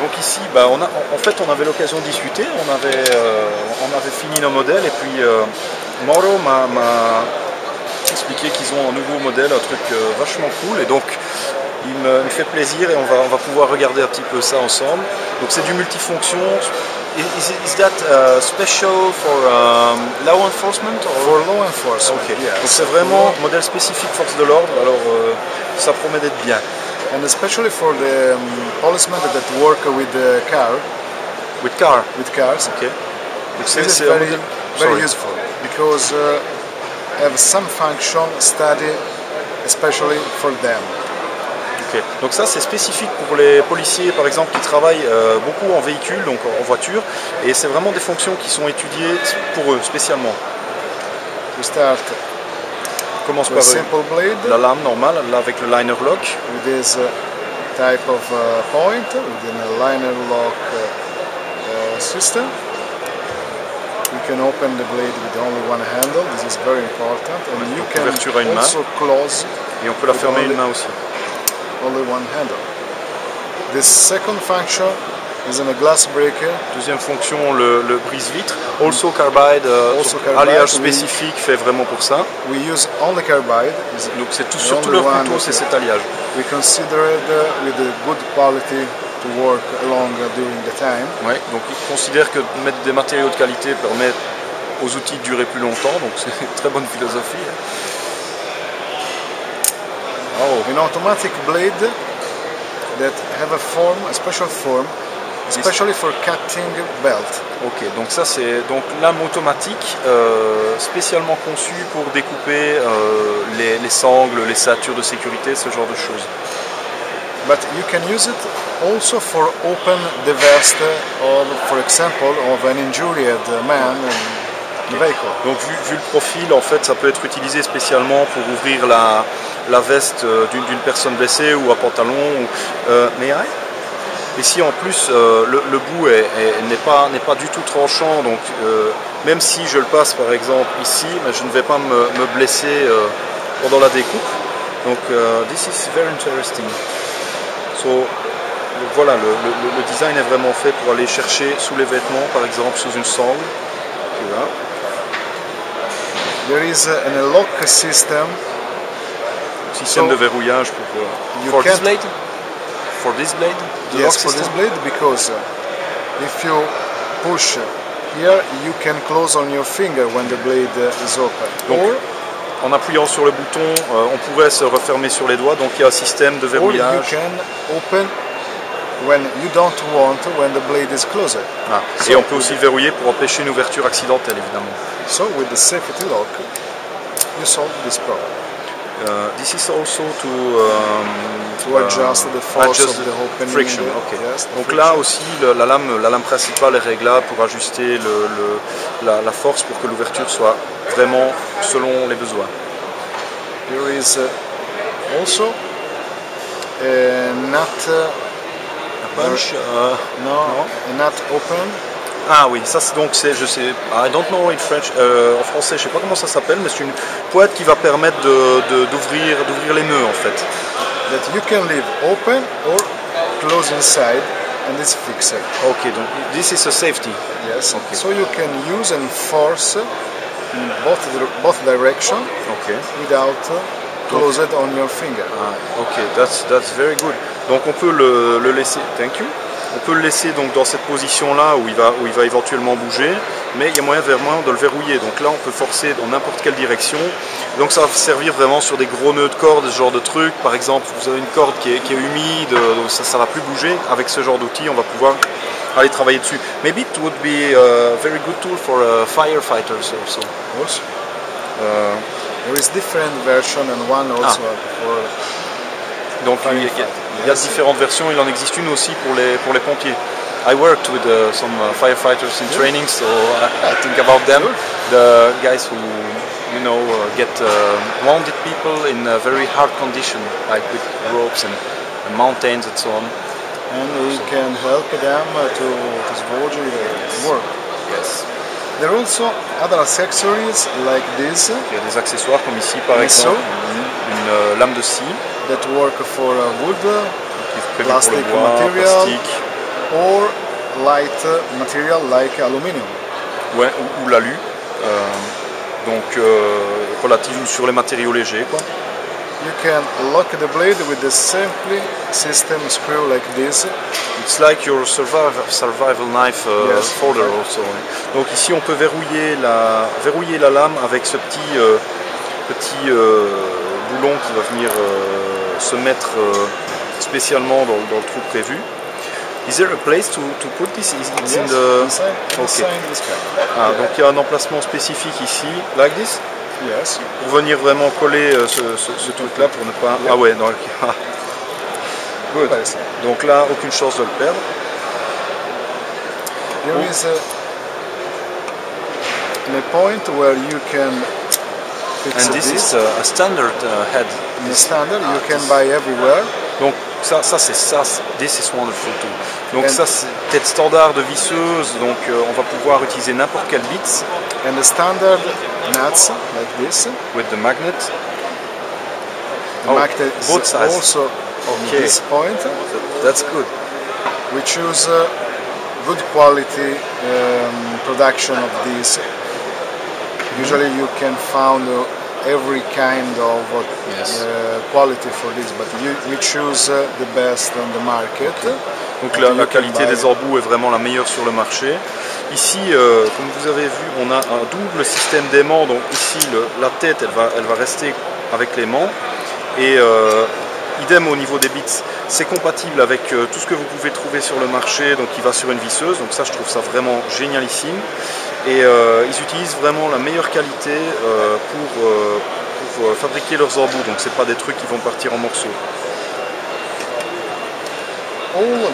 Donc ici, bah, en fait, on avait l'occasion de discuter, on avait fini nos modèles et puis Mauro m'a expliqué qu'ils ont un nouveau modèle, un truc vachement cool et donc il me fait plaisir et on va pouvoir regarder un petit peu ça ensemble. Donc c'est du multifonction. Is that special for law enforcement? For law enforcement, okay. yes. Donc c'est vraiment modèle spécifique force de l'ordre, alors ça promet d'être bien. And especially for the policemen that work with the car. With cars. Okay. This is very useful because have some function study especially for them. Okay. Donc ça c'est spécifique pour les policiers par exemple qui travaillent beaucoup en véhicule, donc en voiture, et c'est vraiment des fonctions qui sont étudiées pour eux spécialement. We start. Commence par la lame normale, là avec le liner lock. With this type of point, within a liner lock system. You can open the blade with only one handle. This is very important, and you can also close. Et on peut la fermer une main aussi. Only one handle. This second function is in a glass breaker. Deuxième fonction, le brise-vitre. Also carbide, alliage spécifique fait vraiment pour ça. We use only carbide. Donc c'est tout sur tout leur couteau, c'est cet alliage. We consider it with a good quality to work along during the time. Ouais, donc ils considèrent que mettre des matériaux de qualité permet aux outils de durer plus longtemps, donc c'est une très bonne philosophie. Oh. An automatic blade that have a special form, especially for cutting belt. Ok, donc ça c'est donc lame automatique spécialement conçue pour découper les sangles, les ceintures de sécurité, ce genre de choses. But you can use it also for open the vest or, for example, of an injured man in the vehicle. Donc vu le profil, en fait, ça peut être utilisé spécialement pour ouvrir la veste d'une personne blessée ou un pantalon. Mais ici en plus le bout n'est pas du tout tranchant, donc même si je le passe par exemple ici, je ne vais pas me blesser pendant la découpe. Donc this is very interesting. So, voilà, le design est vraiment fait pour aller chercher sous les vêtements, par exemple sous une sangle. Là. There is a lock system. Système de verrouillage pour this blade. For this blade? Yes, for this blade, because if you push here, you can close on your finger when the blade is open. Donc, en appuyant sur le bouton, on pourrait se refermer sur les doigts, donc il y a un système de verrouillage. Or you can open when you don't want, when the blade is closed. Ah. Et on peut aussi verrouiller pour empêcher une ouverture accidentelle, évidemment. So with the safety lock, you solve this problem. This is also to adjust the force of the opening. Friction. Okay. Yes, donc friction. là aussi, la lame principale est réglable pour ajuster la force pour que l'ouverture soit vraiment selon les besoins. There is also a nut. A punch? No, a nut open. Ah oui, ça c'est donc je sais, I don't know in French, en français je sais pas comment ça s'appelle, mais c'est une pointe qui va permettre d'ouvrir les nœuds en fait. That you can leave open or close inside and it's fixed. Ok, donc this is a safety. Yes. Okay. So you can use and force in both direction. Okay. Without close it on your finger. Ah, ok, that's very good. Donc on peut le laisser. Thank you. On peut le laisser donc dans cette position-là où il va éventuellement bouger, mais il y a moyen vraiment de le verrouiller. Donc là, on peut forcer dans n'importe quelle direction. Donc ça va servir vraiment sur des gros nœuds de corde, ce genre de truc. Par exemple, vous avez une corde qui est humide, donc ça va plus bouger. Avec ce genre d'outil, on va pouvoir aller travailler dessus. Maybe it would be a very good tool for firefighters also. Also. There is different version and one also for. Donc il y a différentes versions, il en existe une aussi pour les pompiers. I worked with some firefighters in training, so I think about them. The guys who, get wounded people in a very hard condition, like with ropes and mountains and so on. And we can help them to switch work. Yes. There are also other accessories like this. Il y a des accessoires comme ici par exemple, une lame de scie. That work for wood. qui est prévu plastic pour le bois, material, plastique. or light material like aluminium. Ouais, ou l'alu. Donc relative sur les matériaux légers, quoi. You can lock the blade with the simple system screw like this. It's like your survival knife Yes. folder also. Donc ici on peut verrouiller la lame avec ce petit boulon qui va venir se mettre spécialement dans le trou prévu. Is there a place to put this? It's in the... inside this cap. Ah, donc il y a un emplacement spécifique ici, like this, Yes. pour venir vraiment coller ce truc-là pour ne pas... Ah ouais, donc... Good. Donc là, aucune chance de le perdre. There is a point where you can fix And this this. is a standard head. The standard you can buy everywhere. Donc ça c'est ça. This is wonderful too. Donc And ça c'est tête standard de visseuse. Donc on va pouvoir utiliser n'importe quel bits and the standard nuts like this. with the magnet. The Oh, magnet is both sides. also Okay. on this point. That's good. We choose good quality production of this. Usually you can find every kind of Yes. quality for this, but we choose the best on the market. Donc And la you can qualité buy- des embouts est vraiment la meilleure sur le marché. Ici, comme vous avez vu, on a un double système d'aimants. Donc ici, la tête, elle va rester avec l'aimant. Et idem au niveau des bits, c'est compatible avec tout ce que vous pouvez trouver sur le marché. Donc il va sur une visseuse. Donc ça, je trouve ça vraiment génialissime. Et ils utilisent vraiment la meilleure qualité pour fabriquer leurs embouts. Donc c'est pas des trucs qui vont partir en morceaux. all of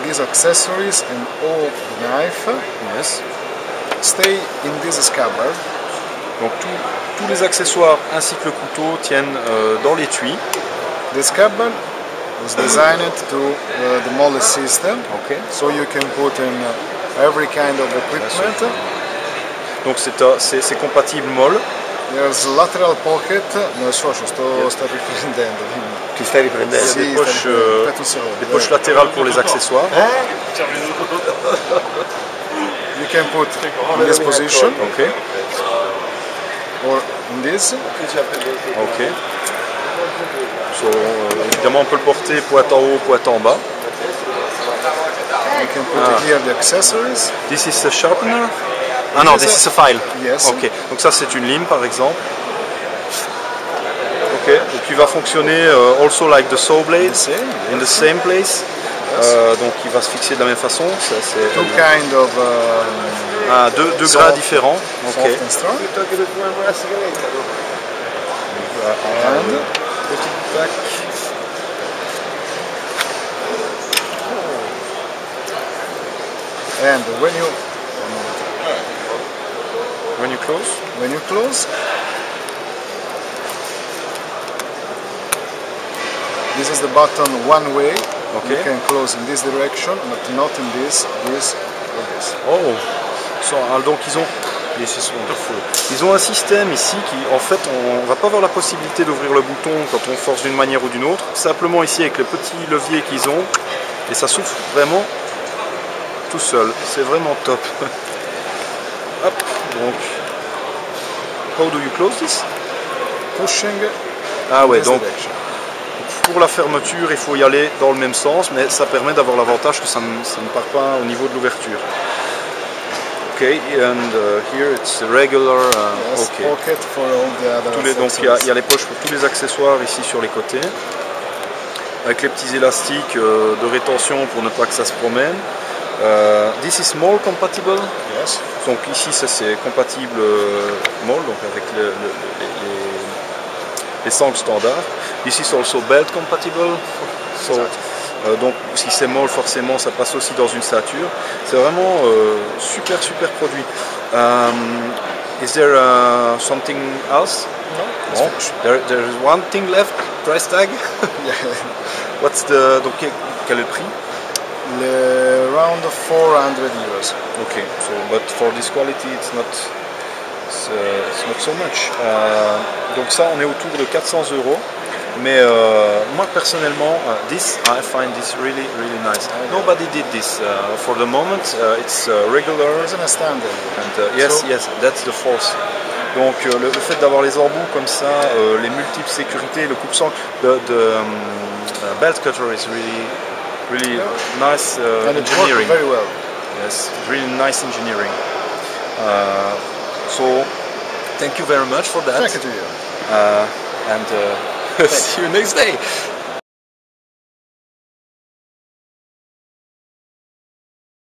these accessories and all the knife Yes. stay in this scabbard. Donc tous les accessoires ainsi que le couteau tiennent dans l'étui. The scabbard was designed to the mold system, Okay. so you can put in every kind of equipment. Donc c'est compatible molle. There's lateral pocket. Non so, sto riprendendo. Ti stai riprendendo? Sì, des poches, sto riprendendo. Aspetta un secondo. Des poches latérales pour les accessoires. You can put in this position Ok. or in this. Ok. So, évidemment on peut le porter pointe en haut, pointe en bas. You can put here the accessories. This is a sharpener. Ah non, this is a file. Yes. Ok. Donc ça c'est une lime par exemple. Ok. Et puis il va fonctionner also like the saw blade The same, in the same place. Donc il va se fixer de la même façon. Ça, c'est Two kind of deux soft- gras différents. Ok. soft and strong. And Petite plaque. and When you close. when you close, this is the button one way. Okay. You can close in this direction, but not in this or this. Oh, donc ils ont un système ici qui, en fait, on va pas avoir la possibilité d'ouvrir le bouton quand on force d'une manière ou d'une autre. Simplement ici avec le petit levier qu'ils ont, et ça s'ouvre vraiment tout seul. C'est vraiment top. Hop, donc, how do you close this? Pushing Ah ouais, this donc direction. pour la fermeture, il faut y aller dans le même sens, mais ça permet d'avoir l'avantage que ça ne part pas au niveau de l'ouverture. Ok, and here it's regular. Yes, Ok. pocket for all the other Donc il y a les poches pour tous les accessoires ici sur les côtés, avec les petits élastiques de rétention pour ne pas que ça se promène. This is MOL compatible. Yes. Donc ici ça c'est compatible MOL, donc avec les sangles standards. This is also belt compatible. So, donc si c'est MOL forcément ça passe aussi dans une ceinture. C'est vraiment super produit. Is there something else? No. There's one thing left. Price tag. What's the donc quel est le prix? Around 400 euros. Okay, so but for this quality it's not so much. Donc ça on est autour de 400 €. Mais moi personnellement, I find this really nice. Nobody did this for the moment. It's regular. It's a standard. And yes, that's the force. Donc le fait d'avoir les embouts comme ça, les multiples sécurités, le coupe-sangle, belt cutter is really nice and it engineering. worked very well. Yes, really nice engineering. So thank you very much for that. Thank you to you. And see you next day.